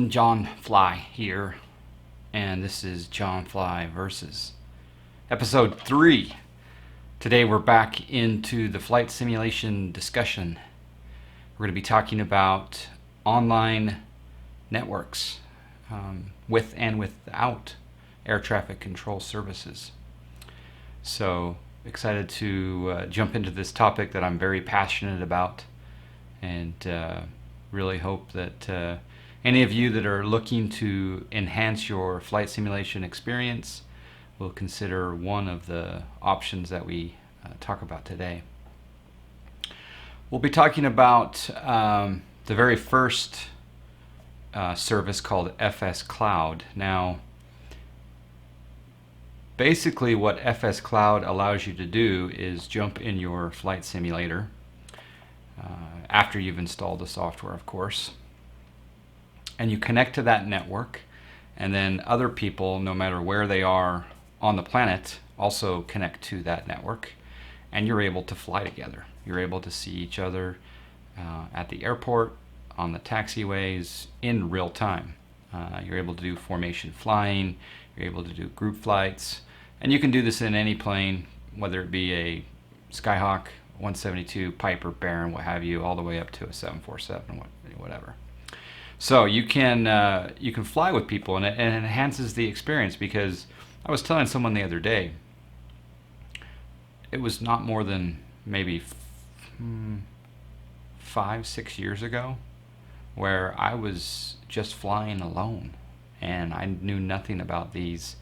everyone, JonFly here, and this is JonFly Versus Episode 3. Today we're back into the flight simulation discussion. We're going to be talking about online networks with and without air traffic control services. So excited to jump into this topic that I'm very passionate about, and really hope that any of you that are looking to enhance your flight simulation experience will consider one of the options that we talk about today. We'll be talking about the very first service called FS Cloud. Now, basically what FS Cloud allows you to do is jump in your flight simulator after you've installed the software, of course, and you connect to that network, and then other people, no matter where they are on the planet, also connect to that network, and you're able to fly together. You're able to see each other at the airport, on the taxiways, in real time. You're able to do formation flying, you're able to do group flights, and you can do this in any plane, whether it be a Skyhawk, 172, Piper, Baron, what have you, all the way up to a 747, whatever. So you can fly with people, and it enhances the experience, because I was telling someone the other day, it was not more than maybe 5-6 years ago where I was just flying alone, and I knew nothing about these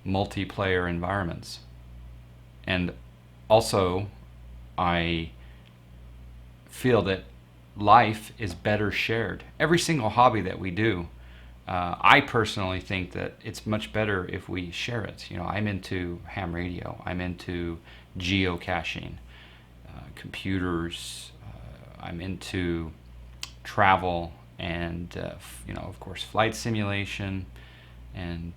multiplayer environments. And also, I feel that life is better shared. Every single hobby that we do, I personally think that it's much better if we share it. You know, I'm into ham radio, I'm into geocaching, computers, I'm into travel, and of course flight simulation, and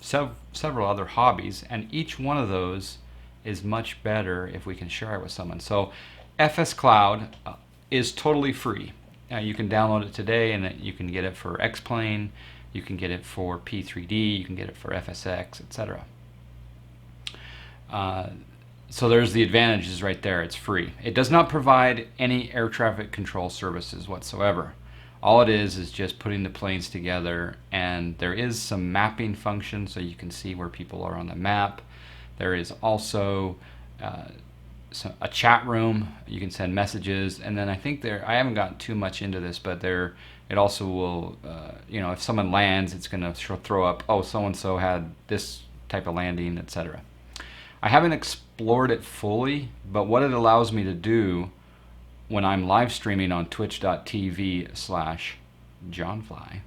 several other hobbies, and each one of those is much better if we can share it with someone. So FS Cloud is totally free. You can download it today, and you can get it for X-Plane, you can get it for P3D, you can get it for FSX, etc. So there's the advantages right there. It's free. It does not provide any air traffic control services whatsoever. All it is just putting the planes together, and there is some mapping function so you can see where people are on the map. There is also a chat room. You can send messages, and then I think I haven't gotten too much into this, but it also will, if someone lands, it's going to throw up, oh, so-and-so had this type of landing, etc. I haven't explored it fully, but what it allows me to do when I'm live streaming on twitch.tv/JonFly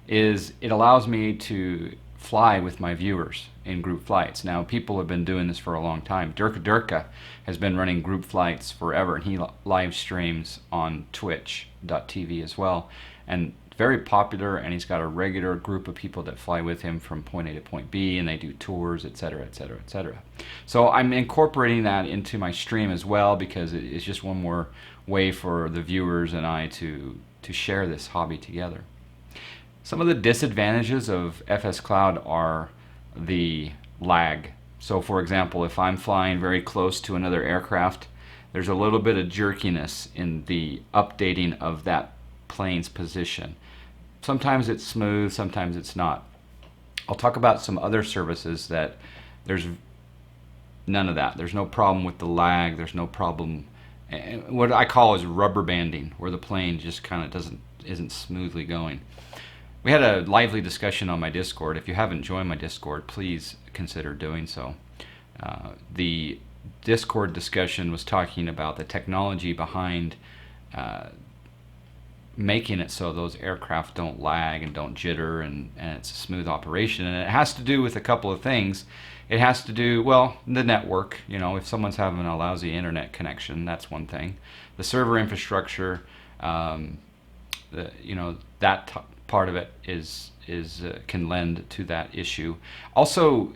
is it allows me to fly with my viewers in group flights. Now, people have been doing this for a long time. Durka has been running group flights forever, and he live streams on twitch.tv as well, and very popular, and he's got a regular group of people that fly with him from point A to point B, and they do tours, etc., etc., etc. So I'm incorporating that into my stream as well, because it's just one more way for the viewers and I to share this hobby together. Some of the disadvantages of FS Cloud are the lag. So for example, if I'm flying very close to another aircraft, there's a little bit of jerkiness in the updating of that plane's position. Sometimes it's smooth, sometimes it's not. I'll talk about some other services that there's none of that. There's no problem with the lag, there's no problem. What I call is rubber banding, where the plane just kind of isn't smoothly going. We had a lively discussion on my Discord. If you haven't joined my Discord, please consider doing so. The Discord discussion was talking about the technology behind making it so those aircraft don't lag and don't jitter, and it's a smooth operation. And it has to do with a couple of things. It has to do, well, the network. If someone's having a lousy internet connection, that's one thing. The server infrastructure, that part of it is can lend to that issue. Also,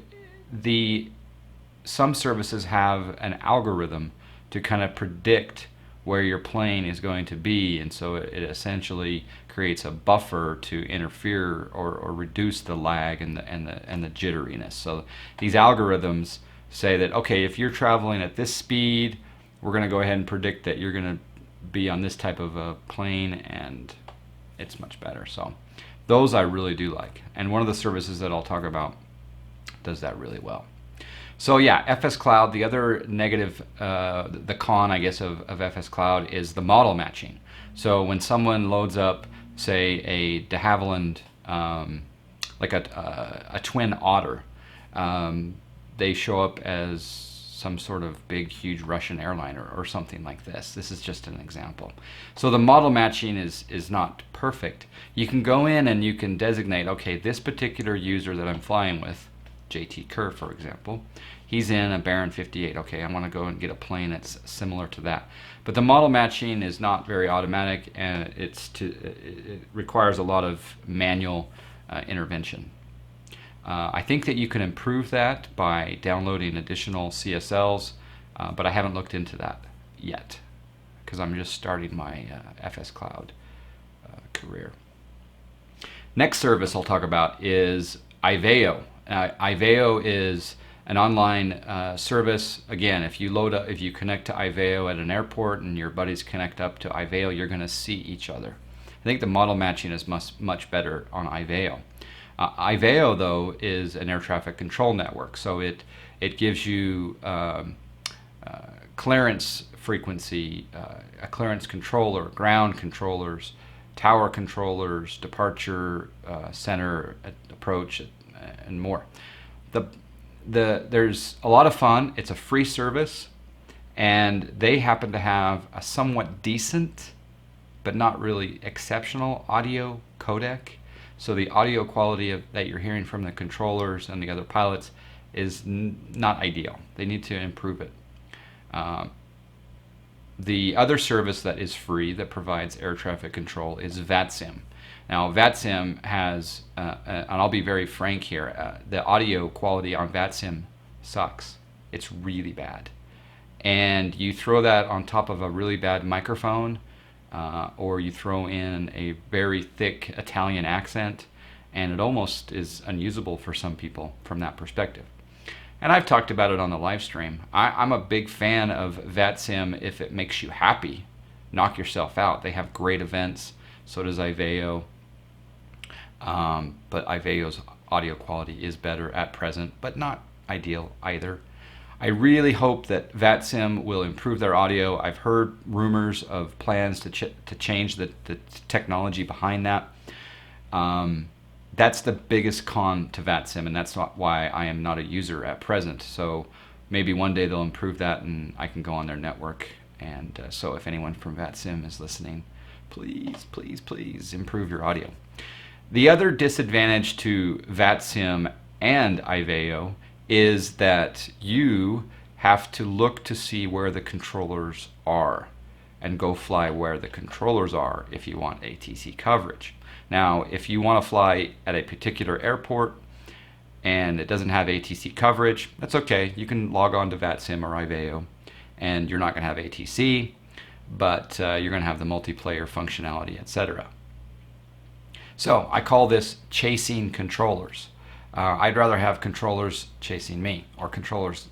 some services have an algorithm to kind of predict where your plane is going to be, and so it essentially creates a buffer to interfere or reduce the lag and the jitteriness. So these algorithms say that, okay, if you're traveling at this speed, we're going to go ahead and predict that you're going to be on this type of a plane, and it's much better. So those I really do like, and one of the services that I'll talk about does that really well. So yeah, FS Cloud, the other negative, the con, I guess, of FS Cloud is the model matching. So when someone loads up, say, a de Havilland, like a twin otter, they show up as some sort of big, huge Russian airliner or something like this. This is just an example. So the model matching is not perfect. You can go in and you can designate, okay, this particular user that I'm flying with, JT Kerr, for example, he's in a Baron 58. Okay, I want to go and get a plane that's similar to that. But the model matching is not very automatic, and it requires a lot of manual intervention. I think that you can improve that by downloading additional CSLs, but I haven't looked into that yet because I'm just starting my FS Cloud career. Next service I'll talk about is IVAO. IVAO is an online service. Again, if you connect to IVAO at an airport and your buddies connect up to IVAO, you're going to see each other. I think the model matching is much better on IVAO. IVAO, though, is an air traffic control network, so it gives you clearance frequency, a clearance controller, ground controllers, tower controllers, departure center approach, and more. There's a lot of fun. It's a free service, and they happen to have a somewhat decent but not really exceptional audio codec. So the audio quality that you're hearing from the controllers and the other pilots is not ideal. They need to improve it. The other service that is free that provides air traffic control is VATSIM. Now VATSIM has, and I'll be very frank here, the audio quality on VATSIM sucks. It's really bad. And you throw that on top of a really bad microphone, or you throw in a very thick Italian accent, and it almost is unusable for some people from that perspective. And I've talked about it on the live stream. I'm a big fan of VATSIM if it makes you happy. Knock yourself out. They have great events. So does IVAO. But IVAO's audio quality is better at present, but not ideal either. I really hope that VATSIM will improve their audio. I've heard rumors of plans to change the technology behind that. That's the biggest con to VATSIM, and that's not why I am not a user at present. So maybe one day they'll improve that and I can go on their network. And so if anyone from VATSIM is listening, please, please, please improve your audio. The other disadvantage to VATSIM and IVAO is that you have to look to see where the controllers are and go fly where the controllers are if you want ATC coverage. Now, if you want to fly at a particular airport and it doesn't have ATC coverage, that's okay. You can log on to VATSIM or IVAO, and you're not going to have ATC, but you're going to have the multiplayer functionality, etc. So I call this chasing controllers. I'd rather have controllers chasing me, or controllers,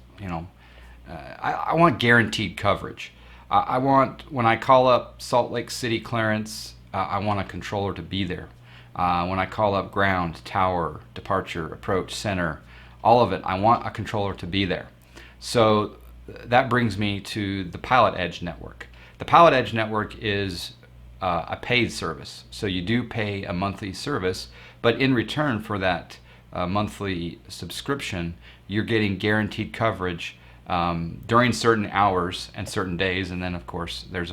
I want guaranteed coverage. I want, when I call up Salt Lake City clearance, I want a controller to be there. When I call up ground, tower, departure, approach, center, all of it, I want a controller to be there. So that brings me to the PilotEdge network. The PilotEdge network is a paid service. So you do pay a monthly service, but in return for that monthly subscription, you're getting guaranteed coverage during certain hours and certain days. And then of course there's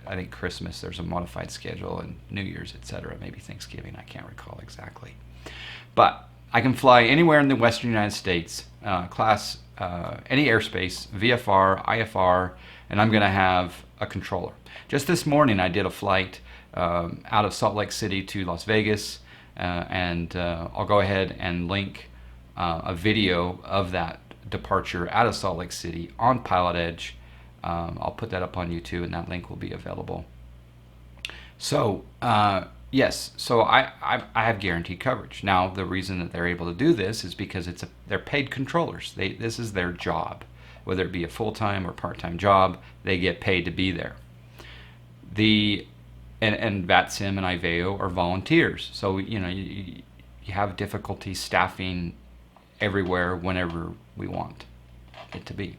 I think Christmas, there's a modified schedule, and New Year's, etc., maybe Thanksgiving, I can't recall exactly. But I can fly anywhere in the Western United States, class, any airspace, VFR, IFR, and I'm going to have a controller. Just this morning I did a flight out of Salt Lake City to Las Vegas, and I'll go ahead and link a video of that departure out of Salt Lake City on PilotEdge. I'll put that up on YouTube, and that link will be available. So yes, so I have guaranteed coverage. Now the reason that they're able to do this is because they're paid controllers. This is their job, whether it be a full-time or part-time job. They get paid to be there. And VATSIM and IVAO are volunteers, so you have difficulty staffing everywhere whenever we want it to be.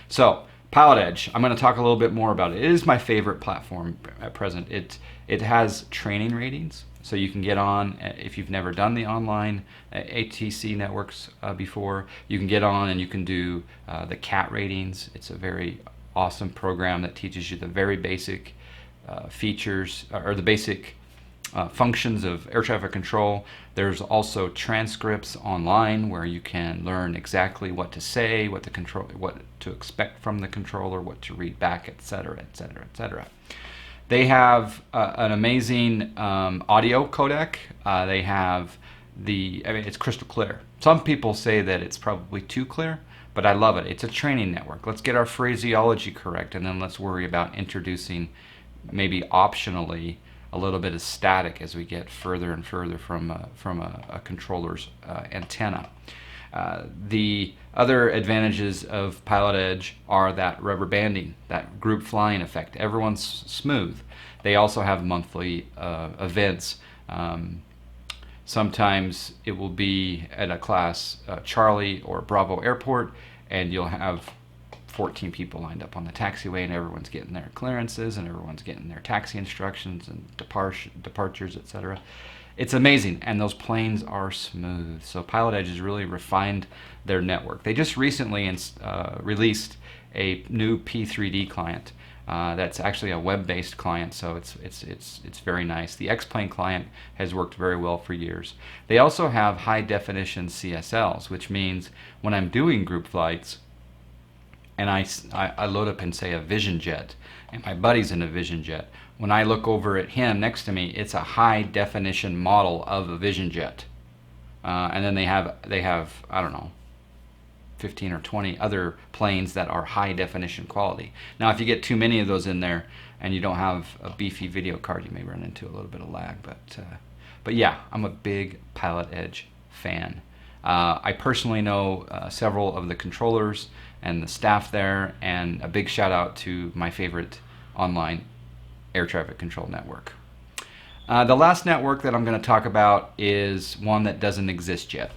So PilotEdge, I'm going to talk a little bit more about it. It is my favorite platform at present. It has training ratings, so you can get on if you've never done the online ATC networks before. You can get on and you can do the CAT ratings. It's a very awesome program that teaches you the very basic features or the basic functions of air traffic control. There's also transcripts online where you can learn exactly what to say, what to expect from the controller, what to read back, etc., etc., etc. They have an amazing audio codec. They have it's crystal clear. Some people say that it's probably too clear, but I love it. It's a training network. Let's get our phraseology correct, and then let's worry about introducing maybe optionally a little bit of static as we get further and further from a controller's antenna. The other advantages of PilotEdge are that rubber banding, that group flying effect. Everyone's smooth. They also have monthly events. Sometimes it will be at a class Charlie or Bravo airport, and you'll have 14 people lined up on the taxiway, and everyone's getting their clearances and everyone's getting their taxi instructions and departures, etc. It's amazing, and those planes are smooth. So PilotEdge has really refined their network. They just recently released a new P3D client that's actually a web-based client, so it's very nice. The X-Plane client has worked very well for years. They also have high-definition CSLs, which means when I'm doing group flights, and I load up in, say, a Vision Jet, and my buddy's in a Vision Jet. When I look over at him next to me, it's a high-definition model of a Vision Jet. And then they have I don't know, 15 or 20 other planes that are high-definition quality. Now, if you get too many of those in there and you don't have a beefy video card, you may run into a little bit of lag. But yeah, I'm a big PilotEdge fan. I personally know several of the controllers and the staff there, and a big shout out to my favorite online air traffic control network. The last network that I'm going to talk about is one that doesn't exist yet,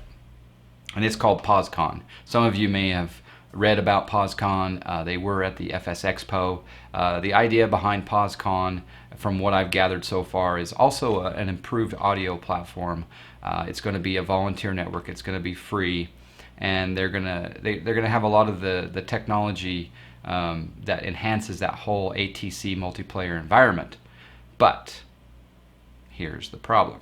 and it's called POSCON. Some of you may have read about POSCON. They were at the FS Expo. The idea behind POSCON, from what I've gathered so far, is also an improved audio platform. It's going to be a volunteer network. It's going to be free, and they're gonna have a lot of the technology that enhances that whole ATC multiplayer environment. But here's the problem: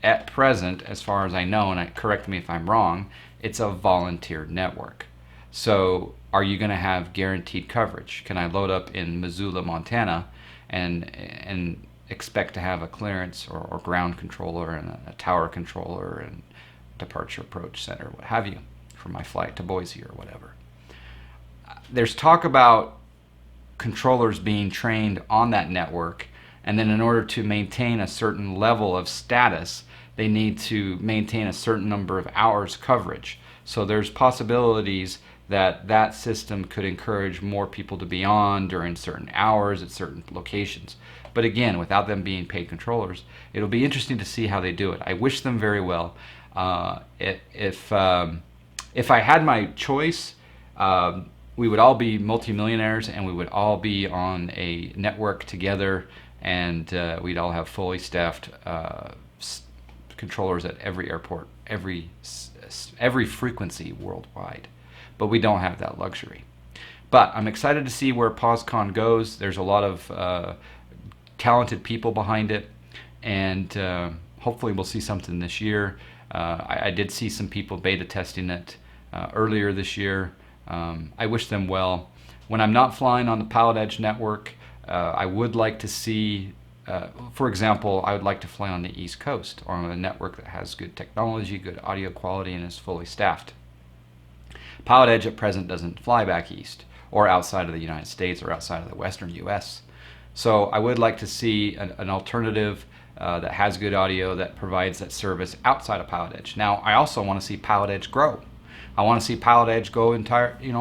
at present, as far as I know, and correct me if I'm wrong, it's a volunteer network. So are you going to have guaranteed coverage? Can I load up in Missoula, Montana, and expect to have a clearance or ground controller and a tower controller and departure approach center, what have you, for my flight to Boise or whatever? There's talk about controllers being trained on that network, and then in order to maintain a certain level of status, they need to maintain a certain number of hours coverage. So there's possibilities that system could encourage more people to be on during certain hours at certain locations. But again, without them being paid controllers, it'll be interesting to see how they do it. I wish them very well. If I had my choice, we would all be multimillionaires, and we would all be on a network together, and we'd all have fully staffed controllers at every airport, every frequency worldwide. But we don't have that luxury. But I'm excited to see where POSCON goes. There's a lot of talented people behind it, and hopefully we'll see something this year. I did see some people beta testing it earlier this year. I wish them well. When I'm not flying on the PilotEdge network, I would like to see, for example, I would like to fly on the East Coast or on a network that has good technology, good audio quality, and is fully staffed. PilotEdge at present doesn't fly back east, or outside of the United States or outside of the Western US. So I would like to see an alternative that has good audio, that provides that service outside of PilotEdge. Now, I also want to see PilotEdge grow. I want to see PilotEdge go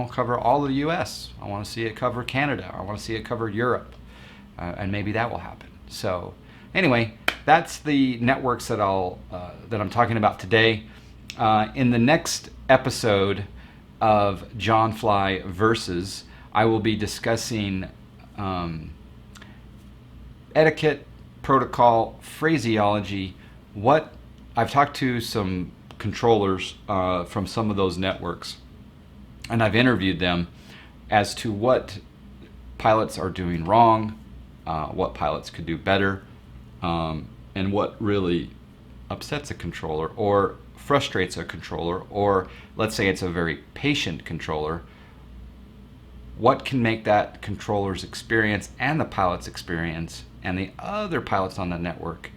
cover all of the U.S. I want to see it cover Canada. I want to see it cover Europe, and maybe that will happen. So, anyway, that's the networks that I'm talking about today. In the next episode of JonFly Versus, I will be discussing etiquette, protocol, phraseology. What I've talked to some controllers from some of those networks, and I've interviewed them as to what pilots are doing wrong, what pilots could do better, and what really upsets a controller or frustrates a controller, or let's say it's a very patient controller. What can make that controller's experience and the pilot's experience and the other pilots on the network,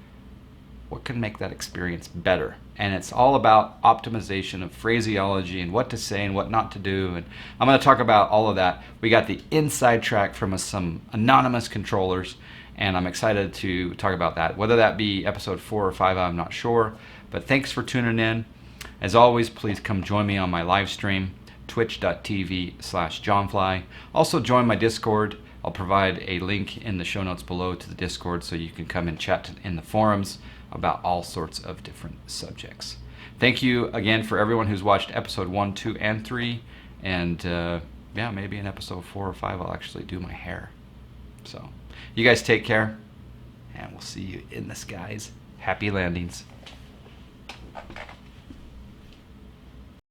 what can make that experience better? And it's all about optimization of phraseology and what to say and what not to do. And I'm going to talk about all of that. We got the inside track from some anonymous controllers, and I'm excited to talk about that. Whether that be episode 4 or 5, I'm not sure. But thanks for tuning in. As always, please come join me on my live stream, twitch.tv/JonFly. Also join my Discord. I'll provide a link in the show notes below to the Discord so you can come and chat in the forums about all sorts of different subjects. Thank you again for everyone who's watched episode 1, 2, and 3. And yeah, maybe in episode 4 or 5 I'll actually do my hair. So you guys take care, and we'll see you in the skies. Happy landings.